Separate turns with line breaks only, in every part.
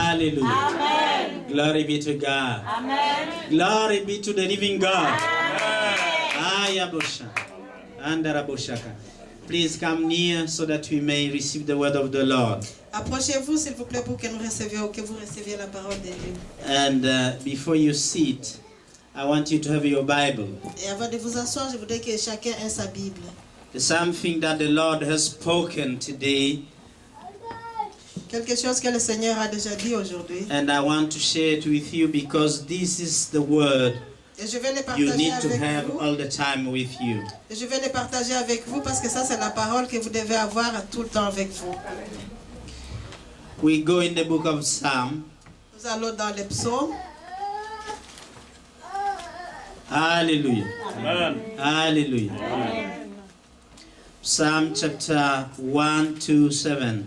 Hallelujah.
Amen.
Glory be to God.
Amen.
Glory be to the living God.
Amen.
Please come near so that we may receive the word of the Lord.
Approchez-vous, s'il vous plaît, pour que vous receviez la parole de Dieu.
And before you sit, I want you to have your Bible.
Et avant de vous asseoir, je voudrais que chacun ait sa Bible.
There's something that the Lord has spoken today,
Quelque chose que le Seigneur a déjà dit aujourd'hui.
and I want to share it with you because this is the word
Et je vais les
you
partager
need to
avec
have
vous.
all the time with you.
Et je vais les partager avec vous parce que ça, c'est la parole que vous devez avoir tout le temps avec vous.
We go in the book of Psalm.
Nous allons dans les psaumes.
Hallelujah.
Amen.
Hallelujah. Psalm chapter 127.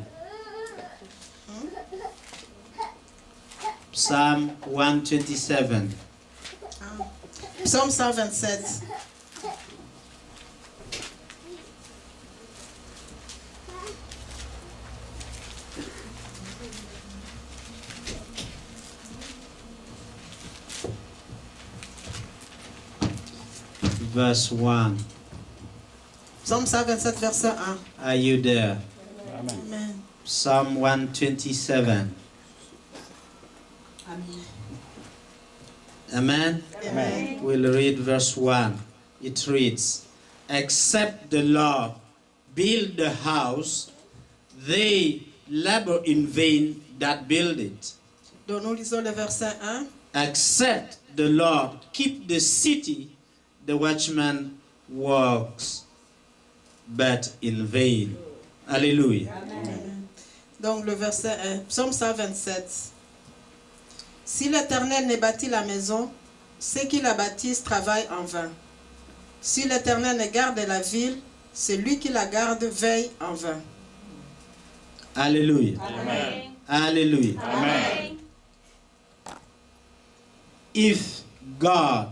Psalm 127.
Psaume 127.
Verse 1.
Psaume 127, verset 1.
Are you there?
Amen.
Psalm 127. Amen.
Amen.
We'll read verse 1. It reads, "Except the Lord build the house, they labor in vain that build it.
Donc nous lisons le verset 1.
Except the Lord keep the city, the watchman works, but in vain." Hallelujah.
Donc le verset 1. Psaume 127. Si l'Éternel ne bâtit la maison, ceux qui la bâtissent travaillent en vain. Si l'Éternel ne garde la ville, celui qui la garde veille en vain.
Hallelujah.
Amen.
Hallelujah.
Amen.
If God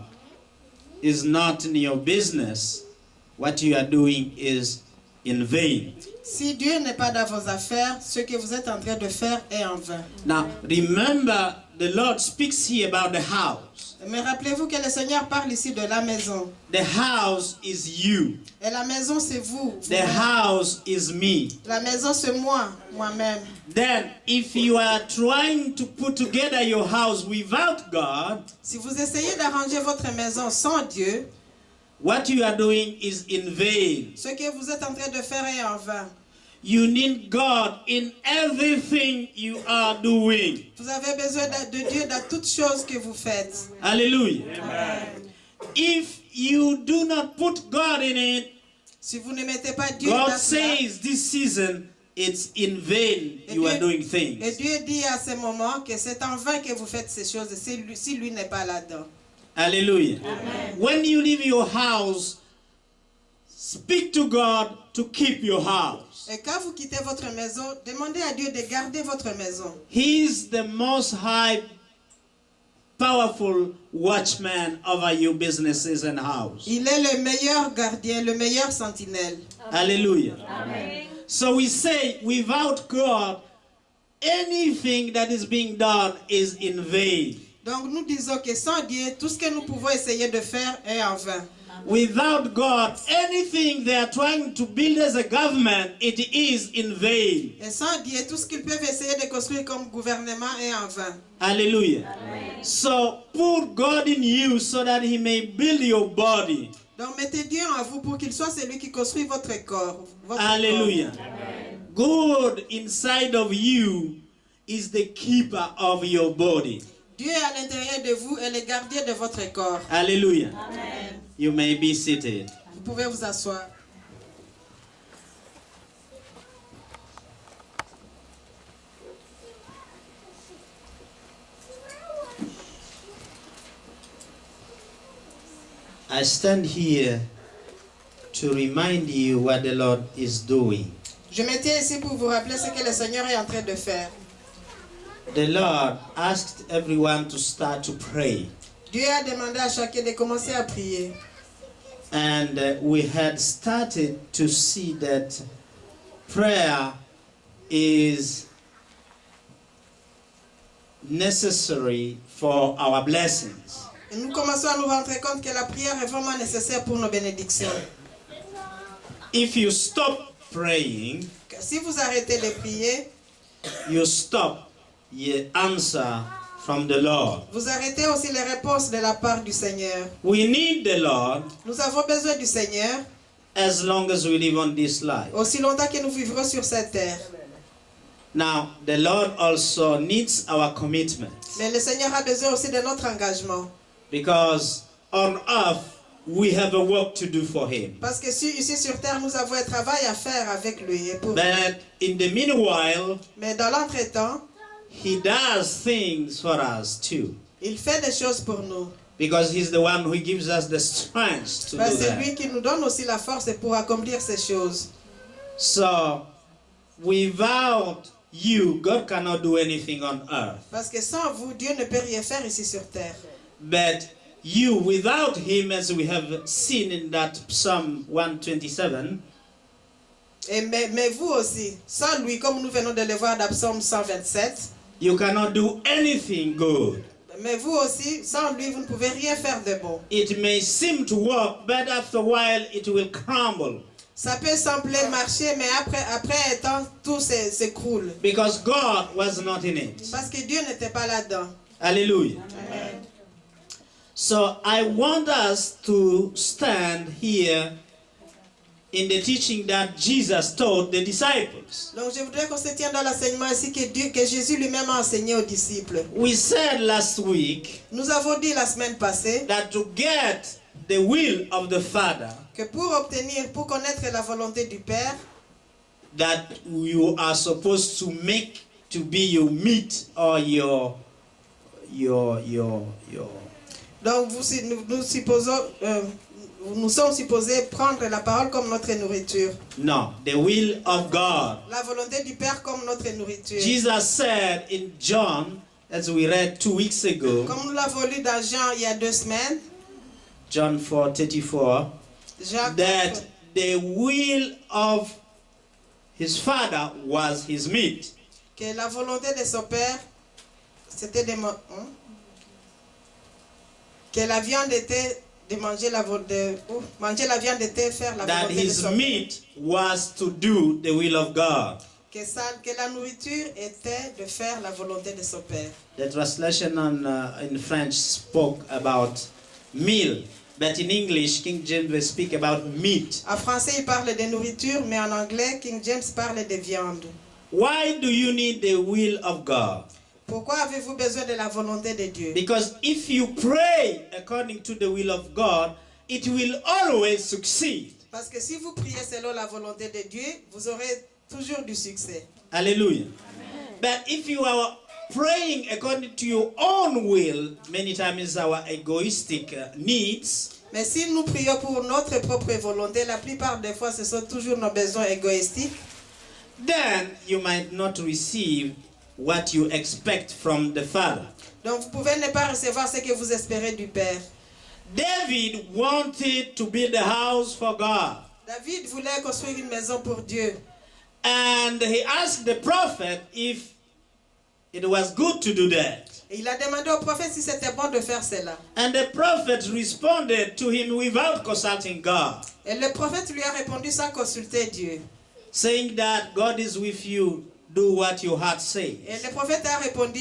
is not in your business, what you are doing is in vain.
Si Dieu n'est pas dans vos affaires, ce que vous êtes en train de faire est en vain.
Now, remember, the Lord speaks here about the house.
Mais rappelez-vous que le Seigneur parle ici de la maison.
The house is you.
Et la maison, c'est vous.
The house is me.
La maison, c'est moi, moi-même.
Then, if you are trying to put together your house without God,
Si vous essayez d'arranger votre maison sans Dieu,
what you are doing is in vain.
ce que vous êtes en train de faire est en vain.
You need God in everything you are doing.
Vous avez besoin de Dieu dans toutes choses que vous faites.
Hallelujah. If you do not put God in it,
Si vous ne mettez pas Dieu
God
dans cela,
says this season it's in vain you are doing
et
things.
Dieu dit à ce moment que c'est en vain que vous faites ces choses si lui n'est pas là-dedans.
Hallelujah. When you leave your house, speak to God to keep your house.
Et quand vous quittez votre maison, demandez à Dieu de garder votre maison.
He is the most high, powerful watchman over your businesses and house.
Il est le meilleur gardien, le meilleur sentinelle.
Hallelujah.
Amen.
So we say, without God, anything that is being done is in vain.
Donc nous disons que sans Dieu, tout ce que nous pouvons essayer de faire est en vain.
Without God, anything they are trying to build as a government, it is in vain.
Et sans Dieu, tout ce qu'ils peuvent essayer de construire comme gouvernement est en vain.
Hallelujah. So put God in you so that he may build your body.
Donc mettez Dieu en vous pour qu'il soit celui qui construit votre corps. Votre
Hallelujah. God inside of you is the keeper of your body.
Dieu est à l'intérieur de vous et le gardien de votre corps.
Hallelujah. You may be seated.
Vous pouvez vous asseoir.
I stand here to remind you what the Lord is doing.
Je me tiens ici pour vous rappeler ce que le Seigneur est en train de faire.
The Lord asked everyone to start to pray.
Dieu a demandé à chacun de commencer à prier.
And we had started to see that prayer is necessary for our blessings.
Et nous commençons à nous rendre compte que la prière est vraiment nécessaire pour nos bénédictions.
If you stop praying,
Que si vous arrêtez de prier,
you stop your answer from the Lord.
vous arrêtez aussi les réponses de la part du Seigneur.
We need the Lord
Nous avons besoin du Seigneur
as long as we live on this life.
aussi longtemps que nous vivrons sur cette terre.
Now, the Lord also needs our commitment,
Mais le Seigneur a besoin aussi de notre engagement.
because on earth we have a work to do for Him.
Parce que ici sur terre, nous avons un travail à faire avec lui. Et pour...
But in the meanwhile,
Mais dans l'entretemps,
He does things for us too,
il fait des choses pour nous.
because He's the one who gives us the strength to
Ben,
do
c'est
that.
lui qui nous donne aussi la force pour accomplir ces choses.
So, without you, God cannot do anything on earth.
Parce que sans vous, Dieu ne peut rien faire ici sur terre.
But you, without Him, as we have seen in that Psalm 127,
Mais vous aussi, sans lui, comme nous venons de le voir dans Psaume 127,
you cannot do anything good.
mais vous aussi, sans lui, vous ne pouvez rien faire de bon.
It may seem to work, but after a while it will crumble,
Ça peut sembler marcher, mais après un temps, tout s'écroule.
because God was not in it.
Parce que Dieu n'était pas là-dedans.
Hallelujah.
Amen.
So I want us to stand here in the teaching that Jesus taught the disciples.
Donc je voudrais qu'on se tienne dans l'enseignement ici que Jésus lui-même a enseigné aux disciples.
We said last week
Nous avons dit la semaine passée
that to get the will of the Father,
que pour connaître la volonté du Père,
that you are supposed to make to be your meat or your
donc nous sommes supposés prendre la parole comme notre nourriture.
no, the will of God.
La volonté du Père comme notre nourriture.
Jesus said in John, as we read 2 weeks ago,
Comme nous l'avons lu dans Jean il y a 2 semaines,
John 4:34,
Jacques,
that the will of his Father was his meat.
que la volonté de son Père, c'était que la viande était de manger manger la viande était faire la
That
volonté de
his
son Père.
meat was to do the will of God.
Que la nourriture était de faire la volonté de son Père.
The translation in French spoke about meal, but in English, King James will speak about meat.
En français, il parle de nourriture, mais en anglais, King James parle de viande.
Why do you need the will of God?
Pourquoi avez-vous besoin de la volonté de Dieu?
Because if you pray according to the will of God, it will always succeed.
Parce que si vous priez selon la volonté de Dieu, vous aurez toujours du succès.
Hallelujah. But if you are praying according to your own will, many times our egoistic needs,
Mais si nous prions pour notre propre volonté, la plupart des fois, ce sont toujours nos besoins égoïstiques.
then you might not receive what you expect from the Father.
Donc vous pouvez ne pas recevoir ce que vous espérez du Père.
David wanted to build a house for God,
David voulait construire une maison pour Dieu.
and he asked the prophet if it was good to do that.
Et il a demandé au prophète si c'était bon de faire cela.
And the prophet responded to him without consulting God,
Et le prophète lui a répondu sans consulter Dieu.
saying that God is with you, do what your heart says.
Et le prophète a répondu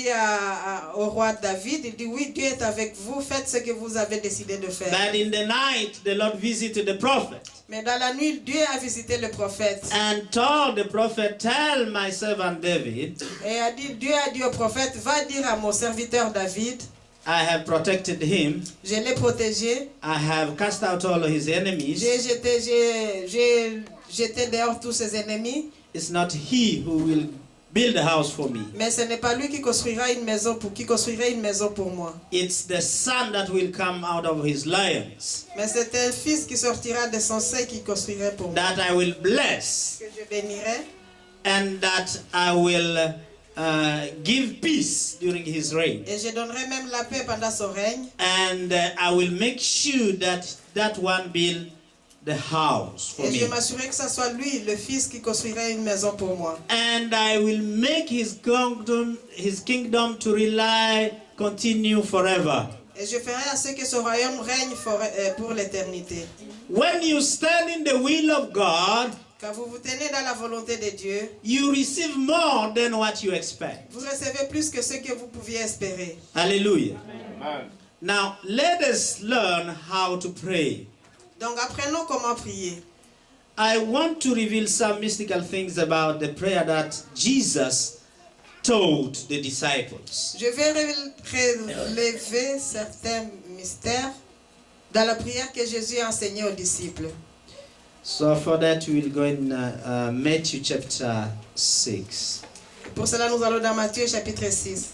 au roi David, il dit oui, Dieu est avec vous, faites ce que vous avez décidé de faire.
But in the night, the Lord visited the prophet
Mais dans la nuit, Dieu a visité le prophète.
and told the prophet, tell my servant David,
Et Dieu a dit au prophète, va dire à mon serviteur David,
I have protected him,
je l'ai protégé,
I have cast out all of his enemies.
j'ai jeté dehors tous ses ennemis,
It's not he who will build a house for me.
mais ce n'est pas lui qui construira une maison pour moi.
It's the son that will come out of his lions
Mais c'est un fils qui sortira de son sein qui construirait pour moi.
that I will bless,
Que je bénirai
and that I will give peace during his reign.
et je donnerai même la paix pendant son règne.
And I will make sure that that one build the house for
Et je
me.
m'assurais que ce soit lui, le fils, qui construirait une maison pour moi.
And I will make his kingdom to continue forever.
Et je ferai à ce que ce royaume règne pour l'éternité.
When you stand in the will of God,
Quand vous vous tenez dans la volonté de Dieu,
you receive more than what you expect.
vous recevez plus que ce que vous pouviez espérer.
Hallelujah.
Amen.
Now, let us learn how to pray.
Donc apprenons comment prier.
I want to reveal some mystical things about the prayer that Jesus taught the disciples.
Je vais relever certains mystères dans la prière que Jésus a enseignée aux disciples.
So for that, we will go in Matthew chapter 6.
Pour cela, nous allons dans Matthieu chapitre 6.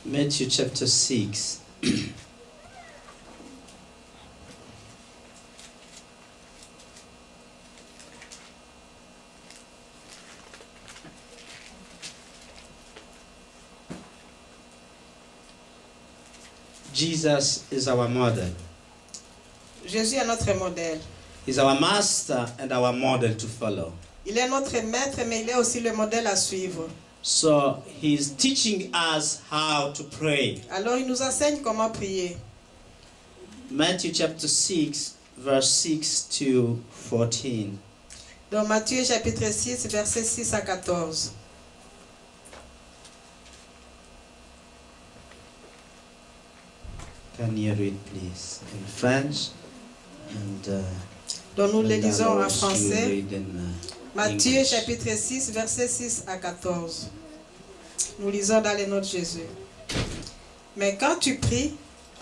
Matthew chapter 6. Jesus is our model.
Jésus est notre modèle.
He's our master and our model to follow.
Il est notre maître, mais il est aussi le modèle à suivre.
So he's teaching us how to pray.
Alors, il nous enseigne comment prier.
Matthew chapter 6, verse 6 to 14.
Dans Matthieu chapitre 6, versets 6 à 14.
Can you read, please, in French? And
Donc, nous le
and
lisons en
others you
français.
read in,
Matthieu
English.
chapitre 6, versets 6 à 14. Nous lisons dans les notes de Jésus. Mais quand tu pries,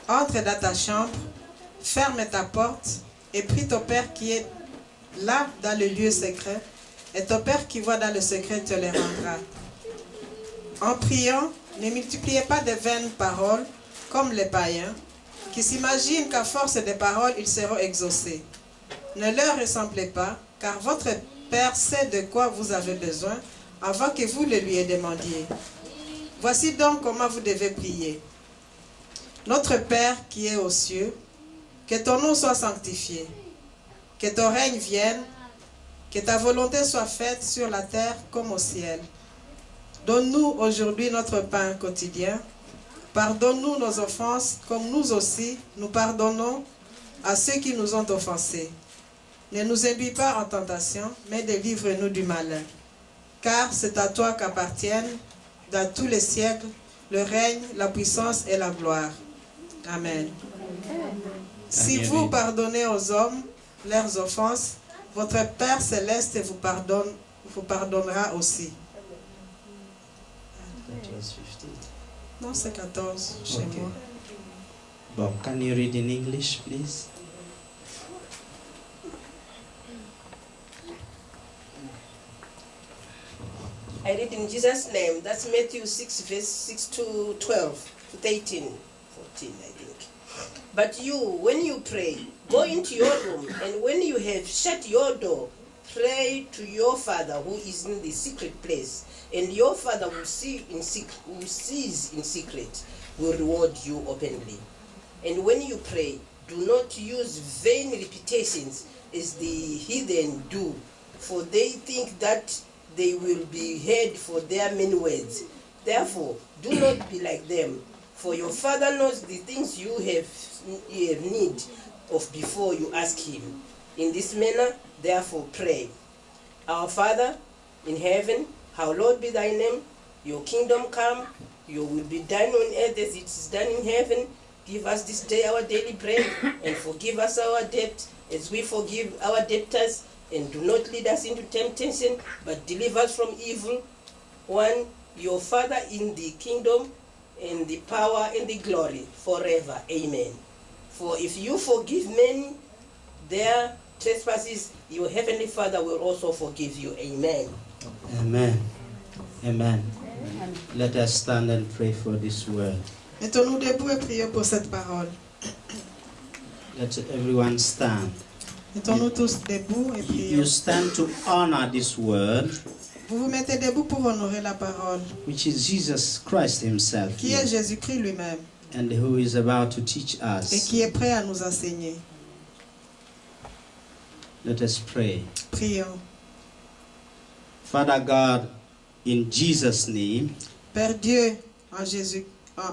entre dans ta chambre, ferme ta porte et prie ton Père qui est là dans le lieu secret, et ton Père qui voit dans le secret te les rendra. En priant, ne multipliez pas de vaines paroles comme les païens, qui s'imaginent qu'à force de paroles, ils seront exaucés. Ne leur ressemblez pas, car votre Père sait de quoi vous avez besoin avant que vous le lui demandiez. Voici donc comment vous devez prier. Notre Père qui est aux cieux, que ton nom soit sanctifié, que ton règne vienne, que ta volonté soit faite sur la terre comme au ciel. Donne-nous aujourd'hui notre pain quotidien. Pardonne-nous nos offenses, comme nous aussi, nous pardonnons à ceux qui nous ont offensés. Ne nous induis pas en tentation, mais délivre-nous du malin. Car c'est à toi qu'appartiennent, dans tous les siècles, le règne, la puissance et la gloire. Amen. Si vous pardonnez aux hommes leurs offenses, votre Père céleste vous pardonnera aussi.
That was 15.
Non, c'est 14 chez
Okay.
moi.
Bob, can you read in English, please?
I read in Jesus' name. That's Matthew 6, verse 6 to 12, to 13, 14, I think. But you, when you pray, go into your room, and when you have shut your door, pray to your Father who is in the secret place, and your Father who sees in secret, will reward you openly. And when you pray, do not use vain repetitions as the heathen do, for they think that they will be heard for their many words. Therefore, do not be like them, for your Father knows the things you have need of before you ask him. In this manner, therefore, pray. Our Father in heaven, hallowed be thy name. Your kingdom come, your will be done on earth as it is done in heaven. Give us this day our daily bread, and forgive us our debt as we forgive our debtors. And do not lead us into temptation, but deliver us from evil. One, your Father in the kingdom, and the power and the glory forever. Amen. For if you forgive men their trespasses, your heavenly Father will also forgive you. Amen.
Amen. Amen. Let us stand and pray for this word.
Mettons-nous debout et prions pour cette parole.
Let everyone stand.
Mettons-nous tous debout et prions.
You stand to honor this word,
Vous vous mettez debout pour honorer la parole,
which is Jesus Christ himself,
qui est Jésus-Christ lui-même,
and who is about to teach
et
us.
qui est prêt à nous enseigner.
Let us pray.
Prions.
Father God, in Jesus' name,
Père Dieu,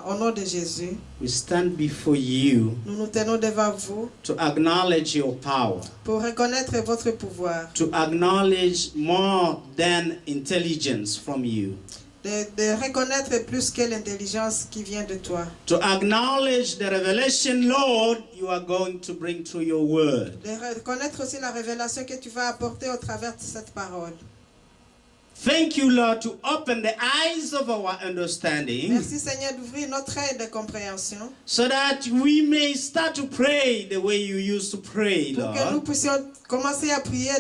au nom de Jésus,
we stand before you
nous nous tenons devant vous
to acknowledge your power,
pour reconnaître votre pouvoir,
to acknowledge more than intelligence from you,
de reconnaître plus que l'intelligence qui vient de toi,
to acknowledge the revelation, Lord, you are going to bring through your word.
de reconnaître aussi la révélation que tu vas apporter au travers de cette parole.
Thank you, Lord, to open the eyes of our understanding
Merci Seigneur d'ouvrir notre œil de compréhension
so that we may start to pray the way you used to pray,
pour que nous
Lord,
puissions commencer à prier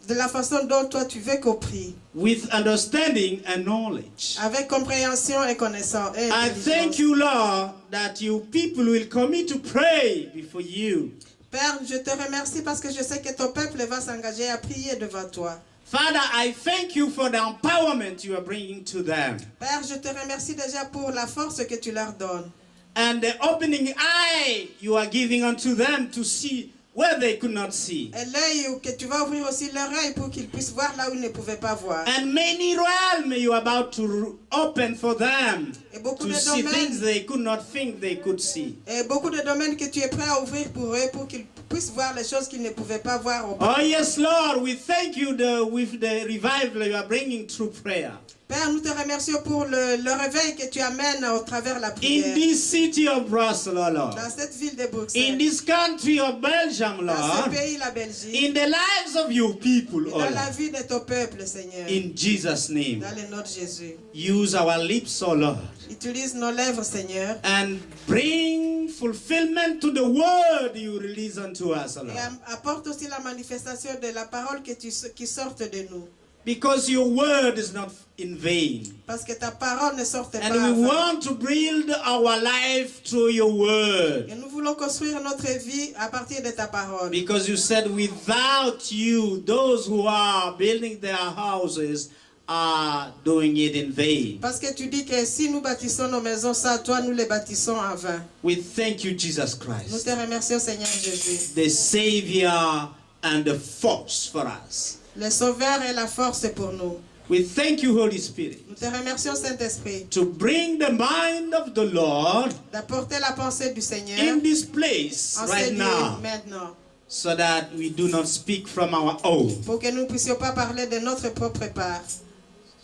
de la façon dont toi tu veux qu'on prie,
with understanding and knowledge.
avec compréhension et connaissance. Et
I
intelligence.
thank you, Lord, that you people will commit to pray before you.
Père, je te remercie parce que je sais que ton peuple va s'engager à prier devant toi.
Father, I thank you for the empowerment you are bringing to them
Père, je te remercie déjà pour la force que tu leur donnes
and the opening eye you are giving unto them to see where they could not see.
et l'œil que tu vas ouvrir aussi leur œil pour qu'ils puissent voir là où ils ne pouvaient pas voir.
And many realms you are about to open for them
Et beaucoup
to
de
see things
domaines,
they could not think they could see.
et beaucoup de domaines que tu es prêt à ouvrir pour eux pour qu'ils puissent voir les choses qu'ils ne pouvaient pas voir auparavant.
Oh yes, Lord, we thank you with the revival you are bringing through prayer.
Père, nous te remercions pour le réveil que tu amènes au travers de la
In
prière.
this city of Brussels, oh Lord,
Dans cette ville de
in
Bruxelles,
this country of Belgium,
dans ce
Lord,
pays, la Belgique,
in the lives of your people,
et
oh
dans la
Lord,
vie de ton peuple, Seigneur.
in Jesus' name.
Dans le nom de Jésus.
Use our lips, oh Lord,
Utilise nos lèvres, Seigneur,
and bring fulfillment to the word you release unto us, oh
et
Lord.
apporte aussi la manifestation de la parole qui sorte de nous.
Because your word is not in vain.
Parce que ta parole ne sorte pas.
And we
en vain.
want to build our life through your word.
Et nous voulons construire notre vie à partir de ta parole.
Because you said without you, those who are building their houses are doing it in vain.
Parce que tu dis que si nous bâtissons nos maisons, ça, toi, nous les bâtissons en vain.
We thank you, Jesus
Nous
Christ,
te remercions, Seigneur Jésus.
the Savior and the force for us.
Le Sauveur est la force pour nous.
We thank you, Holy Spirit,
Nous te remercions, Saint-Esprit,
to bring the mind of the Lord
d'apporter la pensée du Seigneur
in this place
en ce
right
lieu
now,
maintenant.
so that we do not speak from our own,
Pour que nous ne puissions pas parler de notre propre part.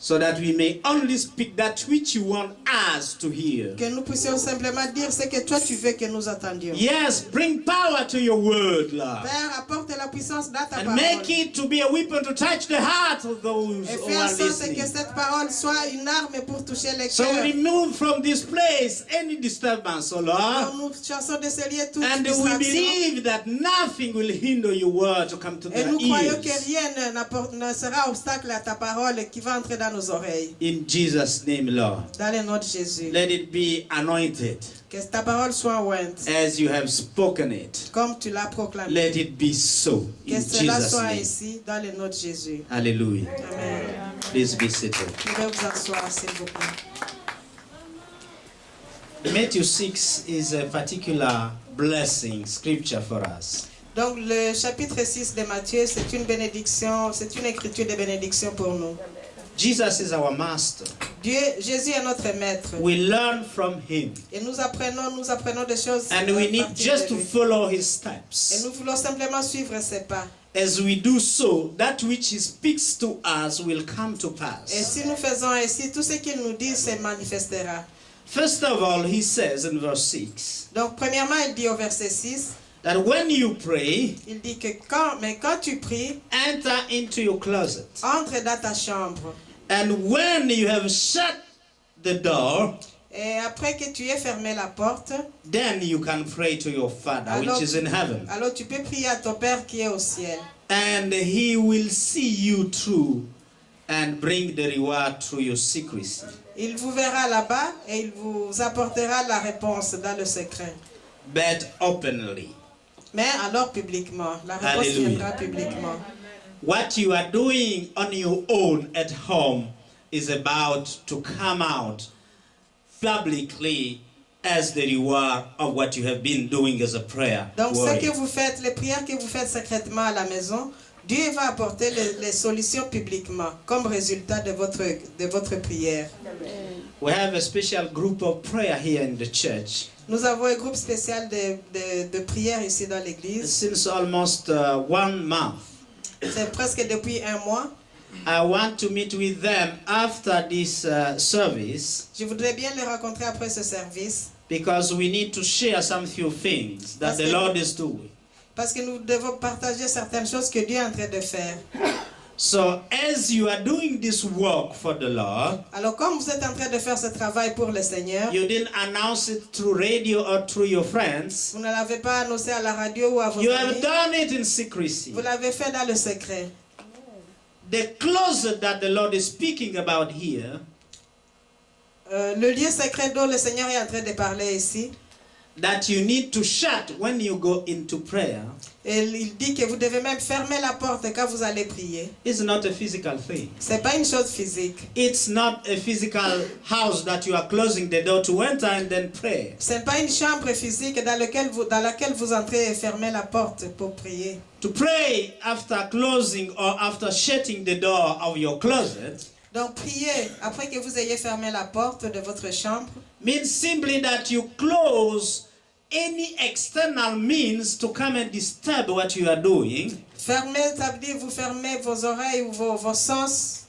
so that we may only speak that which you want us to hear.
Que nous puissions simplement dire ce que toi tu veux que nous attendions.
Yes, bring power to your word, Lord,
Père, apporte la puissance dans ta
and
parole.
make it to be a weapon to touch the hearts of those
Et
who
fais en
are
sorte que
listening.
cette parole soit une arme pour toucher les
So
cœurs.
remove from this place any disturbance, oh Lord,
Alors, nous chassons de ce lieu toute
and we
distraction.
believe that nothing will hinder your word to come to
Et
their
nous croyons que
ears.
rien ne sera obstacle à ta parole qui va entrer dans nos oreilles.
In Jesus' name, Lord,
Dans le nom de Jésus.
let it be anointed
Que ta parole soit ointe,
as you have spoken it.
comme tu l'as proclamé.
Let it be so
Que
in
cela
Jesus'
soit
name.
ici, dans le nom de Jésus.
Hallelujah.
Amen.
Please be seated.
Vous pouvez vous asseoir, s'il vous plaît.
Matthew 6 is a particular blessing scripture for us.
Donc le chapitre 6 de Matthieu, c'est une bénédiction, c'est une écriture de bénédiction pour nous.
Jesus is our master.
Jésus est notre maître.
We learn from him,
Et nous apprenons des choses.
and we
à
need
partir
just
de
to
lui.
follow his
Et
steps.
nous voulons simplement suivre ses pas.
As we do so, that which he speaks to us will come to
Et
pass.
si nous faisons ainsi, tout ce qu'il nous dit se manifestera.
First of all, he says in verse 6
Donc premièrement, il dit au verset 6,
that when you pray,
il dit que quand tu pries,
enter into your closet.
entre dans ta chambre.
And when you have shut the door,
Et après que tu aies fermé la porte,
then you can pray to your Father which is in heaven.
alors tu peux prier à ton Père qui est au ciel.
And he will see you through and bring the reward through your secrecy.
Il vous verra là-bas et il vous apportera la réponse dans le secret.
But openly.
Mais alors publiquement, la réponse
Alléluia.
viendra publiquement.
What you are doing on your own at home is about to come out publicly as the reward of what you have been doing as a prayer
Donc ce
warrior.
que vous faites, les prières que vous faites secrètement à la maison, Dieu va apporter les solutions publiquement comme résultat de votre prière.
We have a special group of prayer here in the church.
Nous avons un groupe spécial de prière ici dans l'église.
Since almost 1 month,
C'est presque depuis un mois.
I want to meet with them after this service
Je voudrais bien les rencontrer après ce service
because we need to share some few things that the Lord is doing.
parce que nous devons partager certaines choses que Dieu est en train de faire.
So as you are doing this work for the Lord,
Alors comme vous êtes en train de faire ce travail pour le Seigneur,
you didn't announce it through radio or through your friends.
vous ne l'avez pas annoncé à la radio ou à vos
You
amis,
have done it in secrecy.
vous l'avez fait dans le secret.
The closet that the Lord is speaking about here
Le lieu secret dont le Seigneur est en train de parler ici,
that you need to shut when you go into prayer
et il dit que vous devez même fermer la porte quand vous allez prier.
is not a physical thing.
C'est pas une chose physique.
It's not a physical house that you are closing the door to enter and then pray.
C'est pas une chambre physique dans laquelle vous entrez et fermez la porte pour prier.
To pray after closing or after shutting the door of your closet
Donc prier après que vous ayez fermé la porte de votre chambre
means simply that you close any external means to come and disturb what you are doing.
Fermer, ça veut dire vous fermez vos oreilles ou vos sens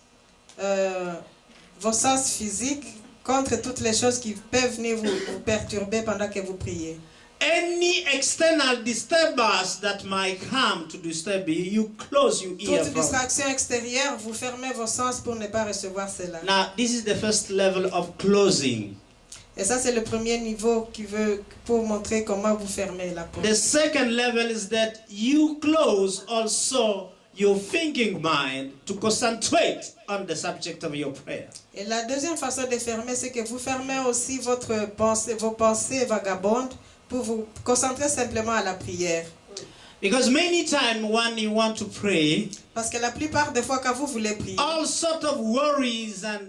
physiques contre toutes les choses qui peuvent venir vous perturber pendant que vous priez.
Any external disturbance that might come to disturb you, you close your ear
Toute
from.
distraction extérieure, vous fermez vos sens pour ne pas recevoir cela.
Now, this is the first level of closing.
Et ça, c'est le premier niveau pour montrer comment vous fermez la porte.
The second level is that you close also your thinking mind to concentrate on the subject of your prayer.
Et la deuxième façon de fermer, c'est que vous fermez aussi vos pensées vagabondes pour vous concentrer simplement à la prière.
Because many times when you want to pray,
Parce que la plupart des fois, quand vous voulez prier,
all sorts of worries and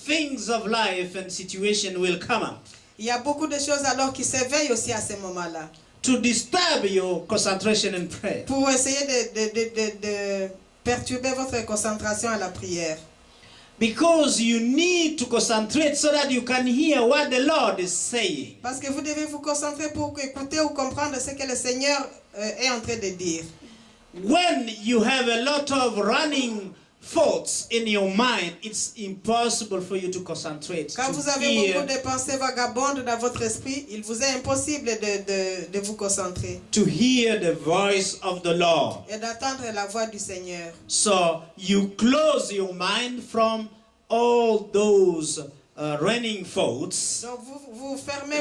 things of life and situation will come up
il y a beaucoup de choses alors qui s'éveillent aussi à ces moments-là.
to disturb your concentration in prayer.
Pour essayer de perturber votre concentration à la prière.
Because you need to concentrate so that you can hear what the Lord is saying.
Parce que vous devez vous concentrer pour écouter ou comprendre ce que le Seigneur est en train de dire.
When you have a lot of running thoughts in your mind, it's impossible for you to concentrate.
Quand
To
vous avez
hear,
beaucoup de pensées vagabondes dans votre esprit, il vous est impossible de vous concentrer
to hear the voice of the Lord.
et d'entendre la voix du Seigneur.
So you close your mind from all those running thoughts.
Donc vous fermez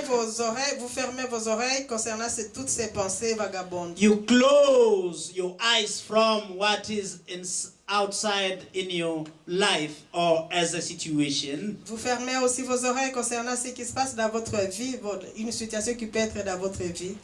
vos oreilles concernant toutes ces pensées vagabondes.
You close your eyes from what is outside in your life or as a situation.
Vous fermez aussi vos oreilles concernant ce qui se passe dans votre vie, une situation qui peut être dans votre vie.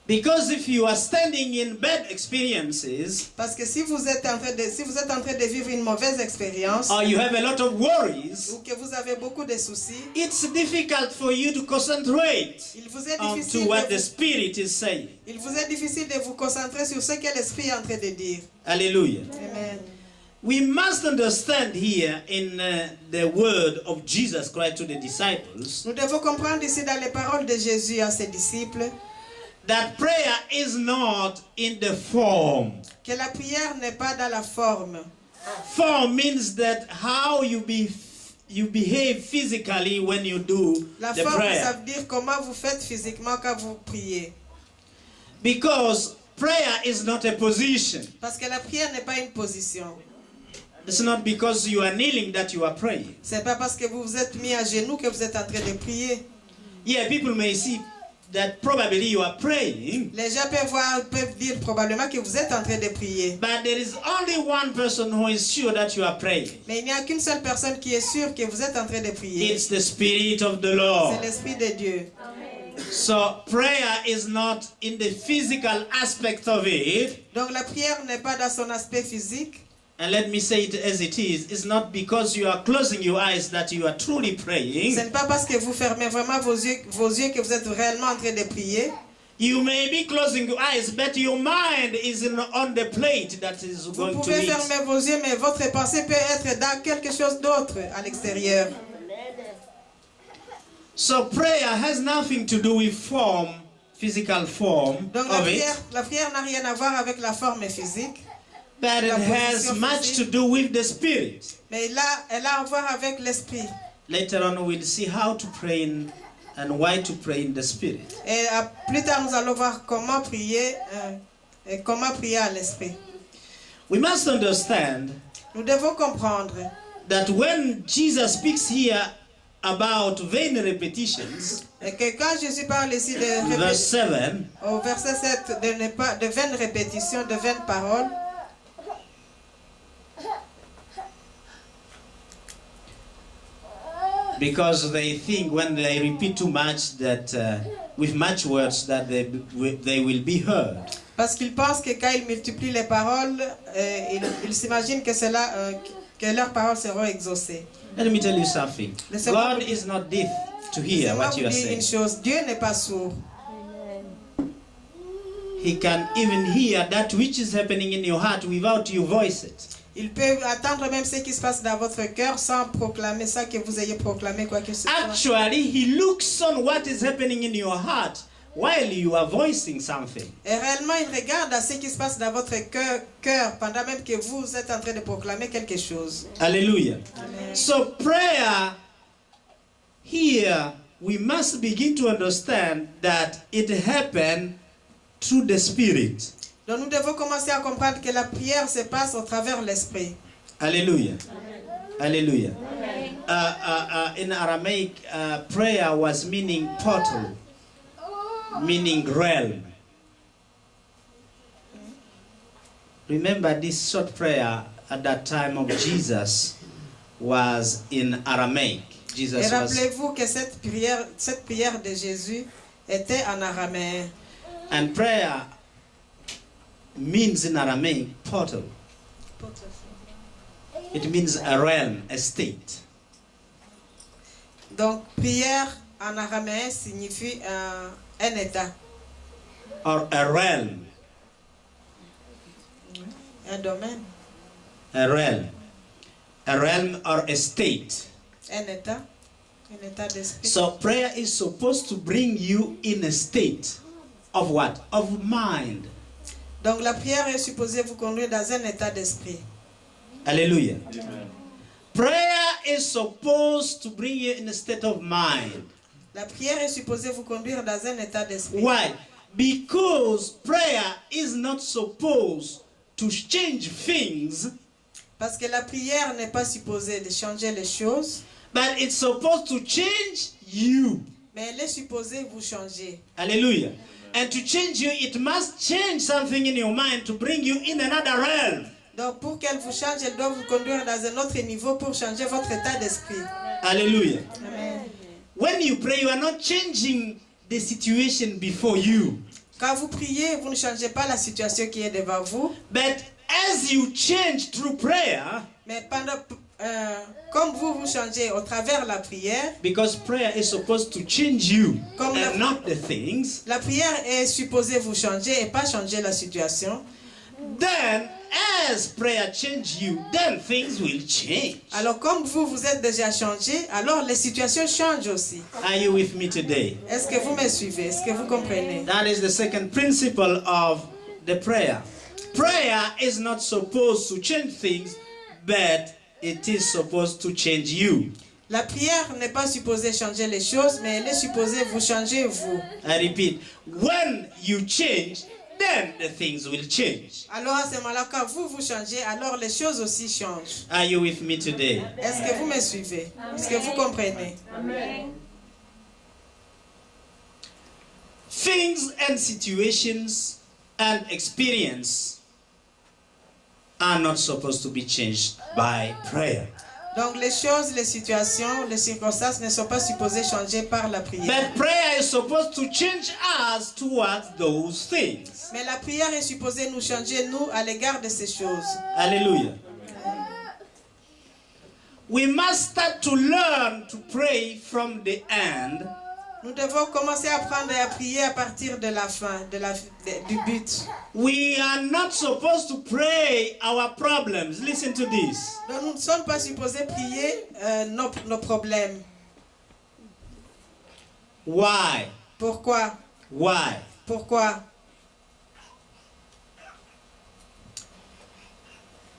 Because if you are standing in bad experiences,
Parce que si vous êtes en train de vivre une mauvaise expérience
or you have a lot of worries,
ou que vous avez beaucoup de soucis,
it's difficult for you to concentrate
il vous est
onto
difficile
what the Spirit is saying.
de vous concentrer sur ce que l'Esprit est en train de dire.
Hallelujah.
Amen.
We must understand here in the word of Jesus Christ to the disciples
Nous devons comprendre ici dans les paroles de Jésus à ses disciples
that prayer is not in the form.
que la prière n'est pas dans la forme.
Form means that how you behave physically when you do
La
the
forme, ça
prayer.
veut dire comment vous faites physiquement quand vous priez.
Because prayer is not a position.
Parce que la prière n'est pas une position.
It's not because you are kneeling that you are praying.
C'est pas parce que vous vous êtes mis à genoux que vous êtes en train de prier.
Yeah, people may see that probably you are praying,
Les gens peuvent dire probablement que vous êtes en train de prier.
but there is only one person who is sure that you are praying.
Mais il n'y a qu'une seule personne qui est sûre que vous êtes en train de prier.
It's the Spirit of the Lord.
C'est l'Esprit de Dieu.
So prayer is not in the physical aspect of it.
Donc la prière n'est pas dans son aspect physique.
And let me say it as it is. It's not because you are closing your eyes that you are truly
Ce
praying.
n'est pas parce que vous fermez vraiment vos yeux que vous êtes réellement en train de prier.
You may be closing your eyes, but your mind is on the plate that is
Vous
going to
pouvez
eat.
fermer vos yeux, mais votre pensée peut être dans quelque chose d'autre à l'extérieur.
So prayer has nothing to do with form, physical form
Donc
of it,
la prière n'a rien à voir avec la forme physique,
but it
la
has
position
much
physique.
to do with the spirit.
mais elle a à voir avec l'esprit.
Later on, we'll see how to pray and why to pray in the spirit.
Et plus tard, nous allons voir comment prier à l'esprit.
We must understand
Nous devons comprendre
that when Jesus speaks here about vain repetitions,
que quand Jésus parle ici
verse 7,
au verset 7 de vaines répétitions, de vaines paroles,
because they think when they repeat too much that with much words that they will be heard.
parce qu'ils pensent que quand ils multiplient les paroles, ils s'imaginent que leurs paroles seront exaucées.
Let me tell you something. God is not deaf to hear
Laissez-moi
what you
vous
are
dire une
saying.
chose, Dieu n'est pas sourd.
He can even hear that which is happening in your heart without you voice it.
Il peut attendre même ce qui se passe dans votre cœur sans proclamer ça, que vous ayez proclamé quoi que ce soit.
Actually, he looks on what is happening in your heart while you are voicing something.
Et réellement, il regarde à ce qui se passe dans votre cœur pendant même que vous êtes en train de proclamer quelque chose.
Hallelujah.
Amen.
So prayer here, we must begin to understand that it happened through the Spirit.
Donc nous devons commencer à comprendre que la prière se passe au travers de l'esprit.
Hallelujah. Hallelujah. In Aramaic, prayer was meaning portal, meaning realm. Remember, this short prayer at that time of Jesus was in Aramaic.
Et
Jesus was,
rappelez-vous que cette prière de Jésus était en araméen.
and prayer means in Aramaic portal. It means a realm, a state.
Donc prière en araméen signifie un état,
Or a realm.
un domaine,
A realm. A realm or a state.
un état d'esprit.
So prayer is supposed to bring you in a state of what? Of mind.
Donc la prière est supposée vous conduire dans un état d'esprit.
Hallelujah. Prayer is supposed to bring you in a state of mind.
La prière est supposée vous conduire dans un état d'esprit.
Why? Because prayer is not supposed to change things,
Parce que la prière n'est pas supposée de changer les choses,
but it's supposed to change you.
mais elle est supposée vous changer.
Hallelujah. And to change you, it must change something in your mind to bring you in another realm.
Donc pour qu'elle vous change, elle doit vous conduire dans un autre niveau pour changer votre état d'esprit.
Hallelujah.
Amen.
When you pray, you are not changing the situation before you.
Quand vous priez, vous ne changez pas la situation qui est devant vous,
But as you change through prayer,
mais comme vous changez au travers de la prière,
because prayer is supposed to change you
Comme
and
la-
not the things,
la prière est supposée vous changer et pas changer la situation.
then as prayer change you, then things will change.
Alors comme vous êtes déjà changé, alors les situations changent aussi.
Are you with me today?
Est-ce que vous me suivez? Est-ce que vous comprenez?
That is the second principle of the prayer. Prayer is not supposed to change things, but it is supposed to change you.
La prière n'est pas supposée changer les choses, mais elle est supposée vous changer vous.
I repeat, when you change, then the things will change.
Alors à ce moment-là, quand vous changez, alors les choses aussi changent.
Are you with me today?
Est-ce que vous me suivez? Est-ce que vous comprenez?
things and situations and experience are not supposed to be changed by prayer.
Donc les choses, les situations, les circonstances ne sont pas supposées changer par la prière.
But prayer is supposed to change us towards those things.
Mais la prière est supposée nous changer, nous, à l'égard de ces choses.
Hallelujah. We must start to learn to pray from the end.
Nous devons commencer à apprendre et à prier à partir de la fin, du but.
We are not supposed to pray our problems. Listen to this.
Donc nous ne sommes pas supposés prier nos problèmes.
Why?
Pourquoi?
Why?
Pourquoi?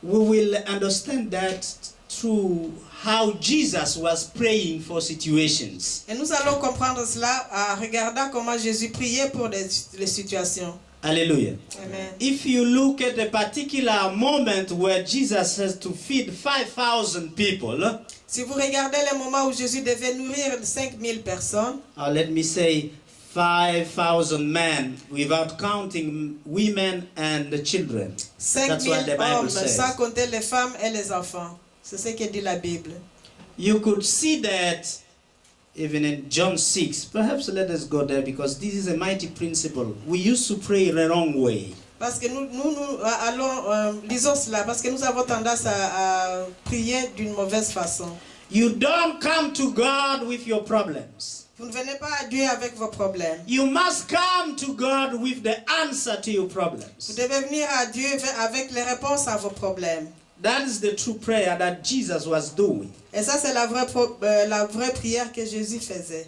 We will understand that through how Jesus was praying for situations.
Et nous allons comprendre cela en regardant comment Jésus priait pour les situations.
Hallelujah.
Amen.
If you look at a particular moment where Jesus has to feed 5,000 people,
Si vous regardez le moment où Jésus devait nourrir 5000 personnes,
or let me say 5,000 men without counting women and the children. That's what
5000
the Bible
hommes,
says.
sans compter les femmes et les enfants. C'est ce que dit la Bible.
You could see that even in John 6. Perhaps let us go there because this is a mighty principle. We used to pray the wrong way.
Parce que nous allons, lisons cela, parce que nous avons tendance à prier d'une mauvaise façon.
You don't come to God with your problems.
Vous ne venez pas à Dieu avec vos problèmes.
You must come to God with the answer to your
Vous
problems.
devez venir à Dieu avec les réponses à vos problèmes.
That is the true prayer that Jesus was doing.
Et ça, c'est la vraie prière que Jésus faisait.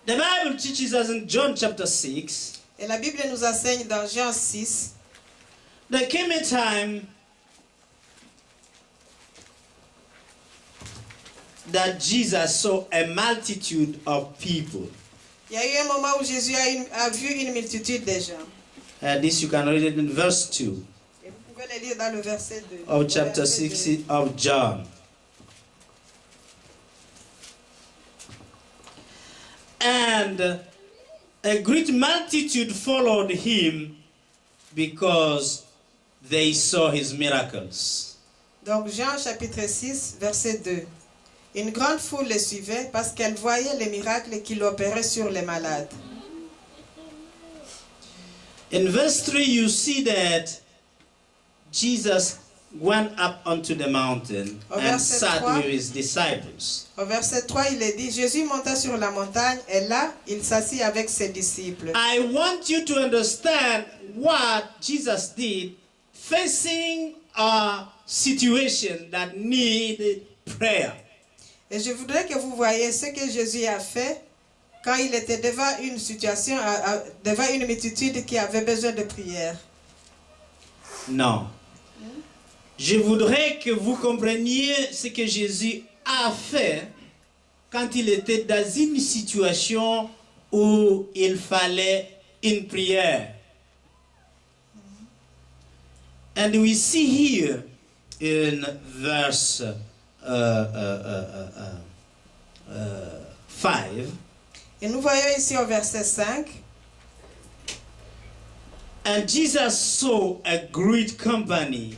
The Bible teaches us in John chapter 6,
Et la Bible nous enseigne dans Jean 6,
there came a time that Jesus saw a multitude of people.
il y a eu un moment où Jésus a vu une multitude de gens.
This you can read it in verse 2
Et vous pouvez le lire dans le verset 2.
of chapter
Verset
6
2.
of John. And a great multitude followed him because they saw his miracles.
Donc Jean chapitre 6, verset 2. Une grande foule le suivait parce qu'elle voyait les miracles qu'il opérait sur les malades.
In verse 3, you see that Jesus went up onto the mountain
Au
and
verset
sat
3.
with his disciples.
Au verset 3, il est dit, Jésus monta sur la montagne et là, il s'assit avec ses disciples.
I want you to understand what Jesus did facing a situation that needed prayer.
Et je voudrais que vous voyez ce que Jésus a fait quand il était devant une situation, devant une multitude qui avait besoin de prière.
Non. Je voudrais que vous compreniez ce que Jésus a fait quand il était dans une situation où il fallait une prière. And we see here in verse 5,
Et nous voyons ici au verset 5,
and Jesus saw a great company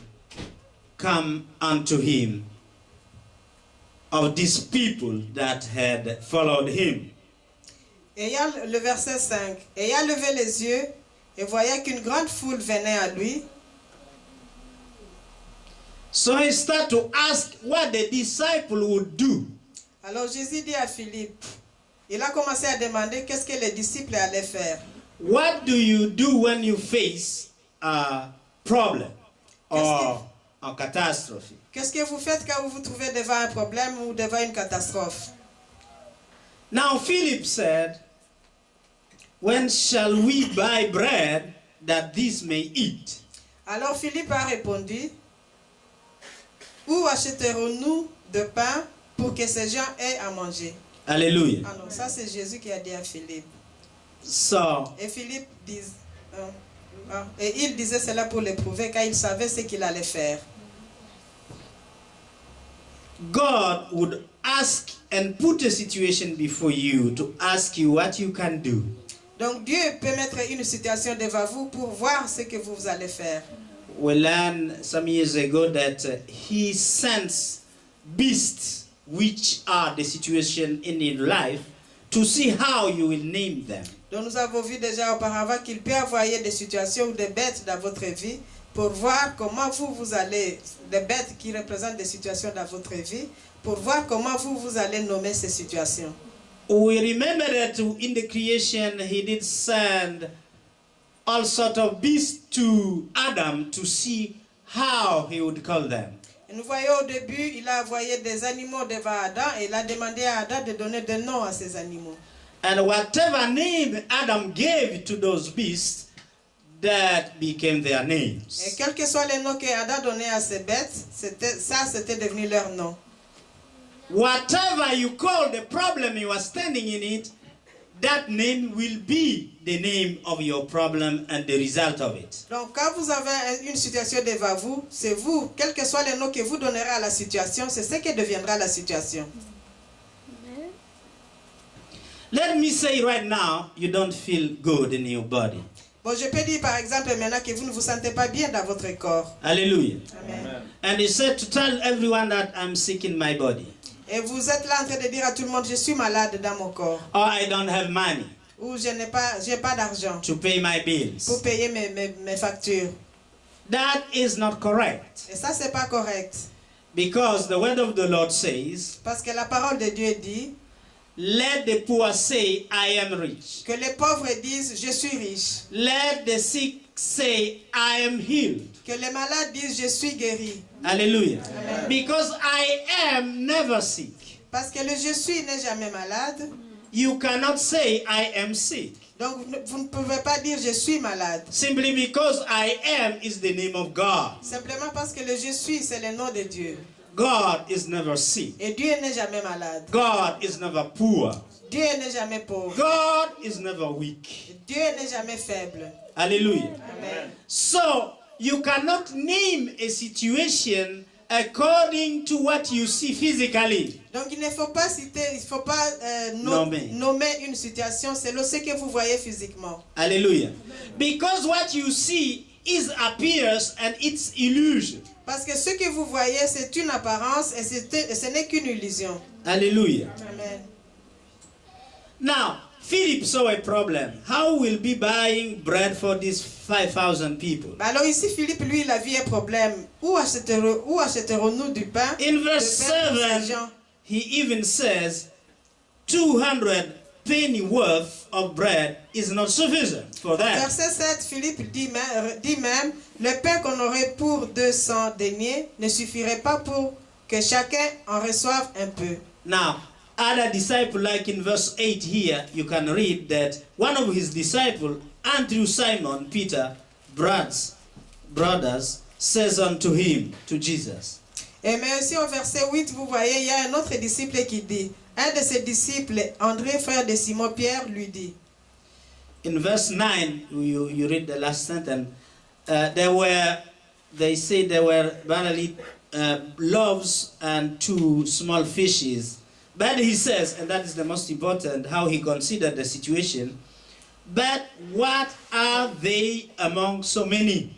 come unto him of these people that had followed him.
le verset 5, ayant levé les yeux et voyant qu'une grande foule venait à lui,
So he started to ask what the disciple would do.
alors Jésus dit à Philippe, il a commencé à demander qu'est-ce que les disciples allaient faire.
What do you do when you face a problem or a catastrophe?
Qu'est-ce que vous faites quand vous vous trouvez devant un problème ou devant une catastrophe?
Now Philip said, when shall we buy bread that these may eat?
Alors Philippe a répondu, où achèterons-nous de pain pour que ces gens aient à manger?
Hallelujah.
Ah non, ça c'est Jésus qui a dit à Philippe.
So
Et Philippe dit, et il disait cela pour l'éprouver car il savait ce qu'il allait faire.
God would ask and put a situation before you to ask you what you can do.
Donc Dieu peut mettre une situation devant vous pour voir ce que vous allez faire.
We learned some years ago that he sends beasts, which are the situation in your life, to see how you will name them.
Donc nous avons vu déjà auparavant qu'il peut envoyer des situations ou des bêtes dans votre vie pour voir comment vous allez, des bêtes qui représentent des situations dans votre vie, pour voir comment vous allez nommer ces situations.
We remember that in the creation he did send all sorts of beasts to Adam to see how he would call them.
Et nous voyons au début, il a envoyé des animaux devant Adam et il a demandé à Adam de donner des noms à ces animaux.
And whatever name Adam gave to those beasts, that became their names.
Et quels que soient les noms que Adam donnait à ces bêtes, c'était devenu leur nom.
Whatever you call the problem you are standing in it, that name will be the name of your problem and the result of it.
Donc quand vous avez une situation devant vous, c'est vous, quels que soient les noms que vous donnerez à la situation, c'est ce qui deviendra la situation.
Let me say right now, you don't feel good in your body.
Bon, je peux dire par exemple maintenant que vous ne vous sentez pas bien dans votre corps.
Hallelujah.
Amen.
And he said to tell everyone that I'm sick in my body.
Et vous êtes là en train de dire à tout le monde, je suis malade dans mon corps.
Or I don't have money
Ou j'ai pas d'argent
to pay my bills.
pour payer mes factures.
That is not correct.
Et ça, c'est pas correct.
Because the word of the Lord says,
Parce que la parole de Dieu dit
let the poor say, I am rich.
que les pauvres disent, je suis riche.
Let the sick say, I am healed.
Que les malades disent, je suis guéri.
Hallelujah.
Amen.
Because I am never sick.
Parce que le je suis n'est jamais malade.
You cannot say, I am sick.
Donc vous ne pouvez pas dire, je suis malade.
Simply because I am is the name of God.
Simplement parce que le je suis, c'est le nom de Dieu.
God is never sick.
Et Dieu n'est jamais malade.
God is never poor.
Dieu n'est jamais pauvre.
God is never weak.
Dieu n'est jamais faible.
Hallelujah.
Amen.
So, you cannot name a situation according to what you see physically.
Donc il ne faut pas nommer une situation selon ce que vous voyez physiquement.
Hallelujah. Because what you see is appears and it's illusion.
Parce que ce que vous voyez, c'est une apparence et ce n'est qu'une illusion.
Hallelujah.
Amen.
Now, Philip saw a problem. How will be buying bread for these 5,000 people?
Alors ici, Philippe, lui, il a vu un problème. Où achèterons-nous du pain?
In verse
Du pain pour ces
7,
gens?
he even says 200 penny worth of bread is not sufficient for that.
Verset 7, Philippe dit même, le pain qu'on aurait pour 200 deniers ne suffirait pas pour que chacun en reçoive un peu.
Now, other disciple, like in verse 8 here, you can read that one of his disciples, Andrew Simon Peter, brothers, says unto him, to Jesus.
Et mais aussi au verset 8, vous voyez, il y a un autre disciple qui dit, un de ses disciples, André, frère de Simon-Pierre, lui dit.
In verse 9, you read the last sentence. They say there were barely loaves and 2 small fishes. But he says, and that is the most important, how he considered the situation. But what are they among so many?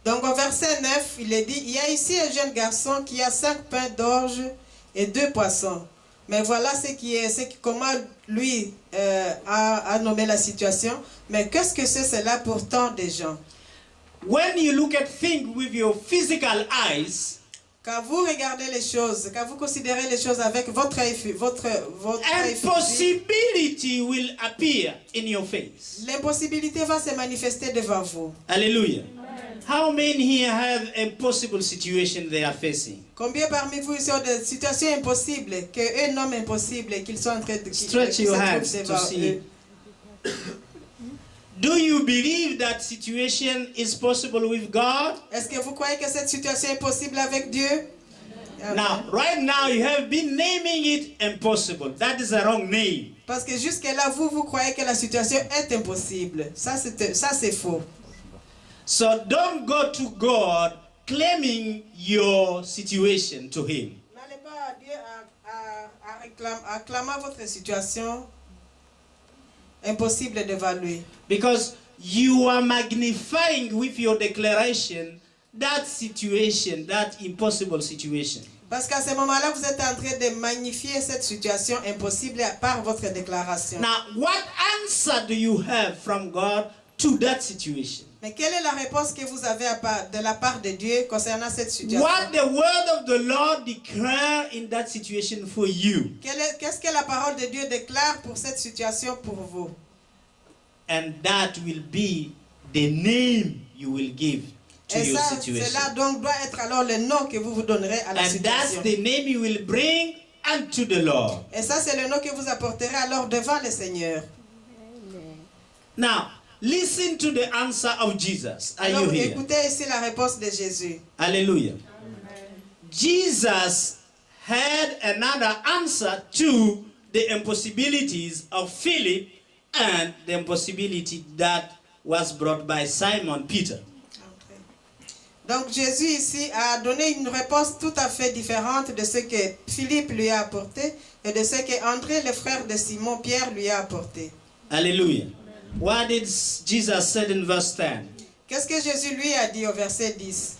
Donc au verset 9, il est dit, il y a ici un jeune garçon qui a 5 pains d'orge et 2 poissons. Mais voilà comment lui a nommé la situation. Mais qu'est-ce que c'est cela pour tant de gens?
When you look at things with your physical eyes,
Quand vous regardez les choses, quand vous considérez les choses avec votre œil physique,
impossibility will appear in your face.
l'impossibilité va se manifester devant vous.
Hallelujah. How many here have a possible situation they are facing?
Combien parmi vous sont des situations impossibles, qu'eux nomment impossibles et qu'ils sont en train de
Stretch your hands to see. Do you believe that situation is possible with God?
Est-ce que vous croyez que cette situation est possible avec Dieu?
Now, right now you have been naming it impossible. That is a wrong name.
Parce que jusque-là, vous croyez que la situation est impossible. Ça, c'est faux.
So don't go to God claiming your situation to Him.
N'allez pas à Dieu à acclamer votre situation. impossible d'évaluer.
Because you are magnifying with your declaration that situation, that impossible situation.
Parce qu'à ce moment-là, vous êtes en train de magnifier cette situation impossible par votre déclaration.
Now, what answer do you have from God to that situation?
Mais quelle est la réponse que vous avez de la part de Dieu concernant cette situation?
What the word of the Lord declare in that situation for you?
Qu'est-ce que la parole de Dieu déclare pour cette situation pour vous?
And that will be the name you will give to
Et
your
ça,
situation.
cela donc doit être alors le nom que vous vous donnerez à la
And that's
situation.
the name you will bring unto the Lord.
Et ça, c'est le nom que vous apporterez alors devant le Seigneur.
Now, listen to the answer of Jesus. Are
Alors,
you here?
écoutez ici la réponse de Jésus.
Hallelujah. Jesus had another answer to the impossibilities of Philip and the impossibility that was brought by Simon Peter.
Donc Jésus ici a donné une réponse tout à fait différente de ce que Philippe lui a apporté et de ce que André, le frère de Simon Pierre, lui a apporté.
Hallelujah. What did Jesus say in verse 10?
Qu'est-ce que Jésus lui a dit au verset 10?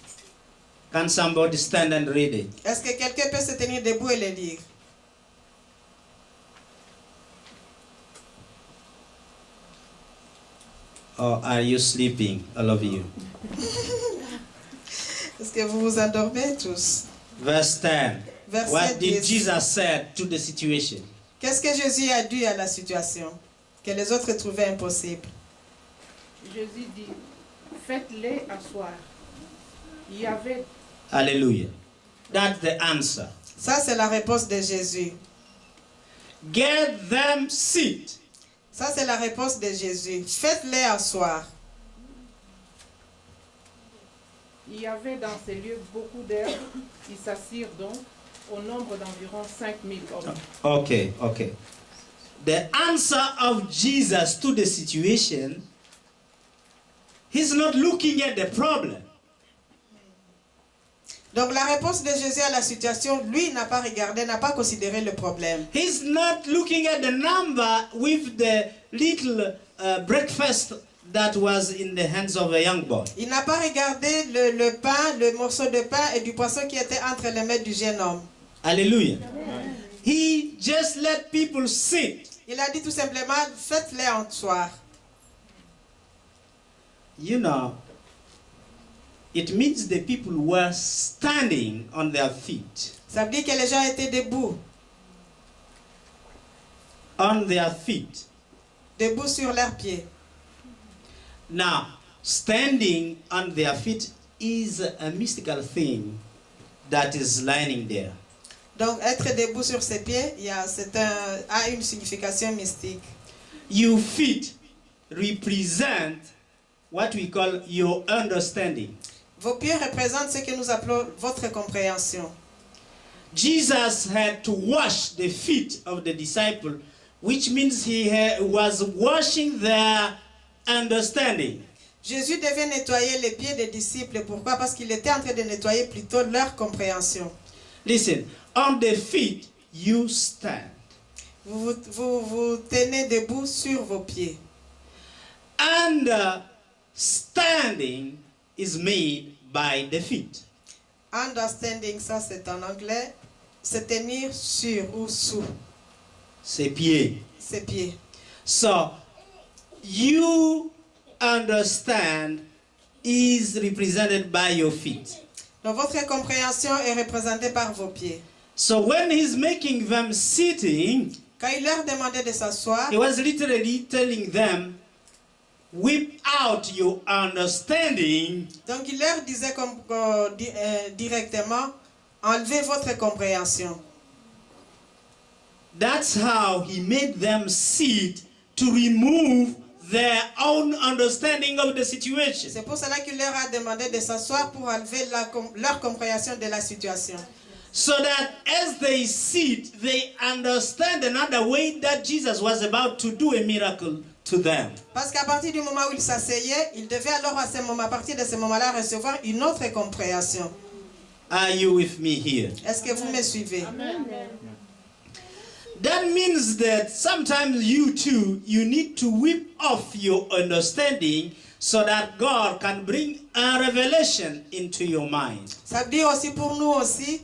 Can somebody stand and read it?
Est-ce que quelqu'un peut se tenir debout et le lire?
Or are you sleeping, all of you?
Est-ce que vous vous endormez tous?
Verse 10.
Verset
What did
10.
Jesus say to the situation?
Qu'est-ce que Jésus a dit à la situation que les autres trouvaient impossible?
Jésus dit, faites-les asseoir. Il y avait
Hallelujah. That's the answer.
Ça, c'est la réponse de Jésus.
Get them seat.
Ça, c'est la réponse de Jésus. Faites-les asseoir.
Il y avait dans ces lieux beaucoup d'herbes. Ils s'assirent donc au nombre d'environ 5000 hommes.
Okay. The answer of Jesus to the situation, he's not looking at the problem.
Donc la réponse de Jésus à la situation, lui n'a pas regardé, n'a pas considéré le problème.
He's not looking at the number with the little breakfast that was in the hands of a young boy.
Il n'a pas regardé le pain, le morceau de pain et du poisson qui était entre les mains du jeune homme.
Hallelujah. He just let people sit.
Il a dit tout simplement, faites-les asseoir.
You know, it means the people were standing on their feet.
Ça veut dire que les gens étaient debout,
On their feet.
debout sur leurs pieds.
Now, standing on their feet is a mystical thing that is lying there.
Donc être debout sur ses pieds, a une signification mystique.
Your feet represent what we call your understanding.
Vos pieds représentent ce que nous appelons votre compréhension.
Jesus had to wash the feet of the disciple, which means he was washing their understanding.
Jésus devait nettoyer les pieds des disciples. Pourquoi? Parce qu'il était en train de nettoyer plutôt leur compréhension.
Listen, on the feet you stand.
Vous tenez debout sur vos pieds.
Understanding is made by the feet.
Understanding, ça c'est en anglais, se tenir sur ou sous
Ses pieds.
ses pieds.
So, you understand is represented by your feet.
Donc votre compréhension est représentée par vos pieds.
So when he's making them sitting,
Quand il leur demandait de s'asseoir,
he was literally telling them, whip out your understanding
donc il leur disait directement, enlevez votre compréhension.
That's how he made them sit to remove their own understanding of the situation.
C'est pour cela qu'il leur a demandé de s'asseoir pour enlever leur compréhension de la situation.
So that as they sit, they understand another way that Jesus was about to do a miracle to them.
Parce qu'à partir du moment où ils s'asseyaient, ils devaient alors à partir de ce moment-là recevoir une autre compréhension.
Are you with me here?
Est-ce que vous me suivez?
That means that sometimes you too, you need to whip off your understanding so that God can bring a revelation into your mind.
Ça veut dire aussi pour nous aussi,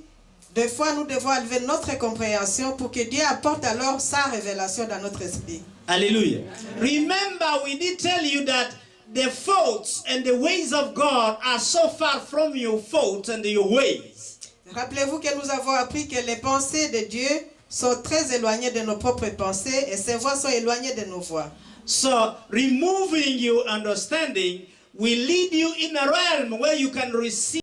des fois nous devons élever notre compréhension pour que Dieu apporte alors sa révélation dans notre esprit.
Hallelujah. Remember, we did tell you that the thoughts and the ways of God are so far from your thoughts and your ways.
Rappelez-vous que nous avons appris que les pensées de Dieu sont très éloignées de nos propres pensées et ses voies sont éloignées de nos voies.
So, removing your understanding will lead you in a realm where you can receive